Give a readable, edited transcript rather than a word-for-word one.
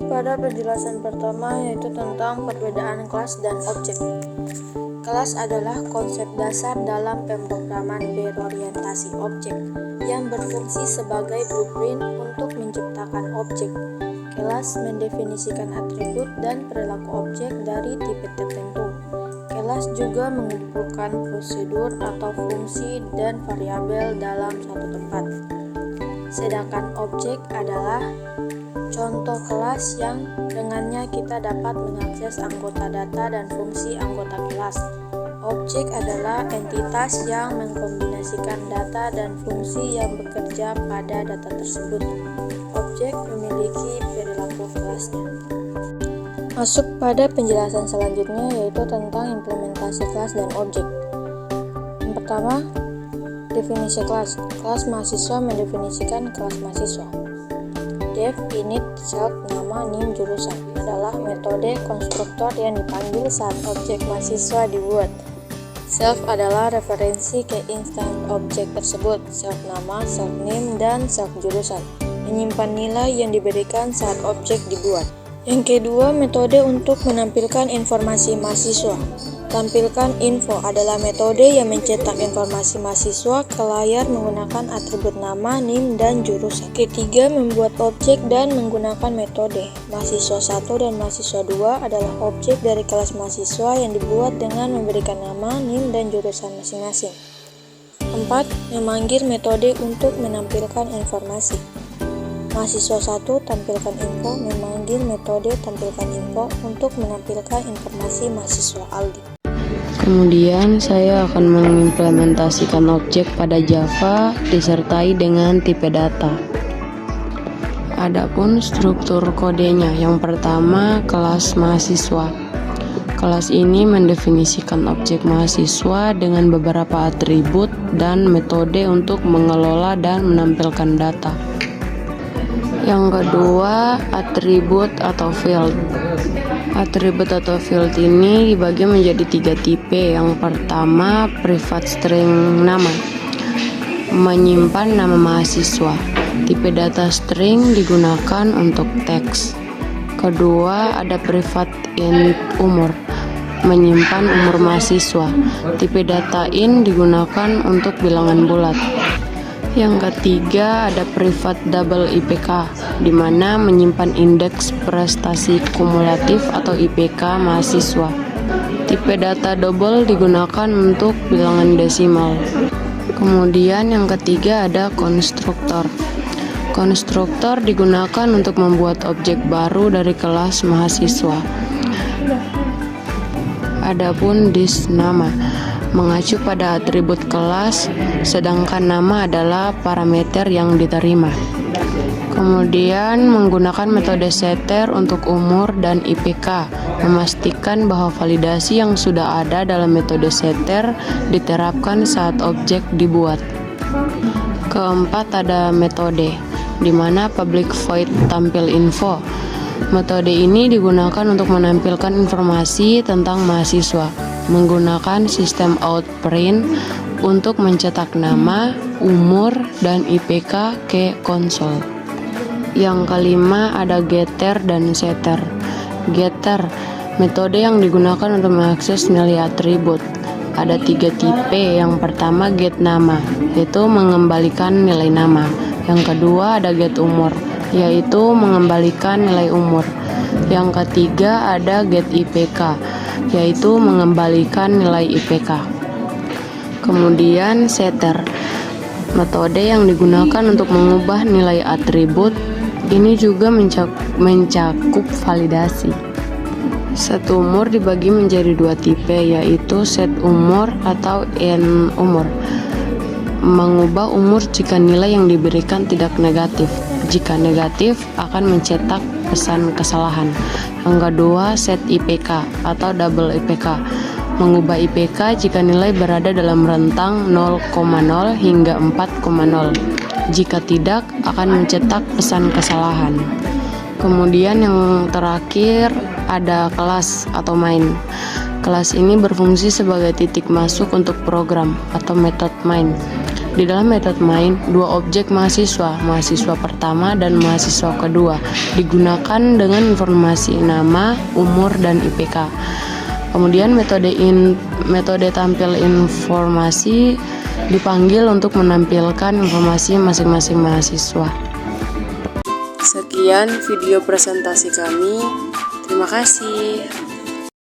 pada penjelasan pertama, yaitu tentang perbedaan kelas dan objek. Kelas adalah konsep dasar dalam pemrograman berorientasi objek yang berfungsi sebagai blueprint untuk menciptakan objek. Kelas mendefinisikan atribut dan perilaku objek dari tipe tertentu. Kelas juga mengumpulkan prosedur atau fungsi dan variabel dalam satu tempat. Sedangkan objek adalah contoh kelas yang dengannya kita dapat mengakses anggota data dan fungsi anggota kelas. Objek adalah entitas yang mengkombinasikan data dan fungsi yang bekerja pada data tersebut. Objek memiliki perilaku kelasnya. Masuk pada penjelasan selanjutnya, yaitu tentang implementasi kelas dan objek. Yang pertama, definisi kelas. Kelas mahasiswa mendefinisikan kelas mahasiswa. Def, init, self, nama, nim, jurusan adalah metode konstruktor yang dipanggil saat objek mahasiswa dibuat. Self adalah referensi ke instan objek tersebut. Self nama, self name, dan self jurusan menyimpan nilai yang diberikan saat objek dibuat. Yang kedua, metode untuk menampilkan informasi mahasiswa. Tampilkan info adalah metode yang mencetak informasi mahasiswa ke layar menggunakan atribut nama, nim, dan jurusan. Ketiga, membuat objek dan menggunakan metode. Mahasiswa 1 dan mahasiswa 2 adalah objek dari kelas mahasiswa yang dibuat dengan memberikan nama, nim, dan jurusan masing-masing. 4. Memanggil metode untuk menampilkan informasi. Mahasiswa 1 tampilkan info, memanggil metode tampilkan info untuk menampilkan informasi mahasiswa Aldi. Kemudian saya akan mengimplementasikan objek pada Java disertai dengan tipe data. Adapun struktur kodenya, yang pertama kelas mahasiswa. Kelas ini mendefinisikan objek mahasiswa dengan beberapa atribut dan metode untuk mengelola dan menampilkan data. Yang kedua, atribut atau field. Atribut atau field ini dibagi menjadi 3 tipe. Yang pertama, private string nama, menyimpan nama mahasiswa. Tipe data string digunakan untuk teks. Kedua, ada private int umur, menyimpan umur mahasiswa. Tipe data int digunakan untuk bilangan bulat. Yang ketiga, ada private double IPK, di mana menyimpan indeks prestasi kumulatif atau IPK mahasiswa. Tipe data double digunakan untuk bilangan desimal. Kemudian yang ketiga ada konstruktor. Konstruktor digunakan untuk membuat objek baru dari kelas mahasiswa. Adapun dis nama mengacu pada atribut kelas, sedangkan nama adalah parameter yang diterima. Kemudian menggunakan metode setter untuk umur dan IPK, memastikan bahwa validasi yang sudah ada dalam metode setter diterapkan saat objek dibuat. Keempat, ada metode, di mana public void tampil info. Metode ini digunakan untuk menampilkan informasi tentang mahasiswa menggunakan sistem outprint untuk mencetak nama, umur, dan IPK ke konsol. Yang kelima ada getter dan setter. Getter, metode yang digunakan untuk mengakses nilai atribut. Ada 3 tipe. Yang pertama, get nama, yaitu mengembalikan nilai nama. Yang kedua ada get umur, yaitu mengembalikan nilai umur. Yang ketiga ada get IPK, yaitu mengembalikan nilai IPK. Kemudian setter, metode yang digunakan untuk mengubah nilai atribut. Ini juga mencakup validasi. Set umur dibagi menjadi 2 tipe, yaitu set umur atau end umur, mengubah umur jika nilai yang diberikan tidak negatif. Jika negatif akan mencetak pesan kesalahan. Yang kedua, set IPK atau double IPK, mengubah IPK jika nilai berada dalam rentang 0,0 hingga 4,0. Jika tidak, akan mencetak pesan kesalahan. Kemudian yang terakhir ada kelas atau main. Kelas ini berfungsi sebagai titik masuk untuk program atau method main. Di dalam metode main, dua objek mahasiswa pertama dan mahasiswa kedua, digunakan dengan informasi nama, umur, dan IPK. Kemudian metode tampil informasi dipanggil untuk menampilkan informasi masing-masing mahasiswa. Sekian video presentasi kami. Terima kasih.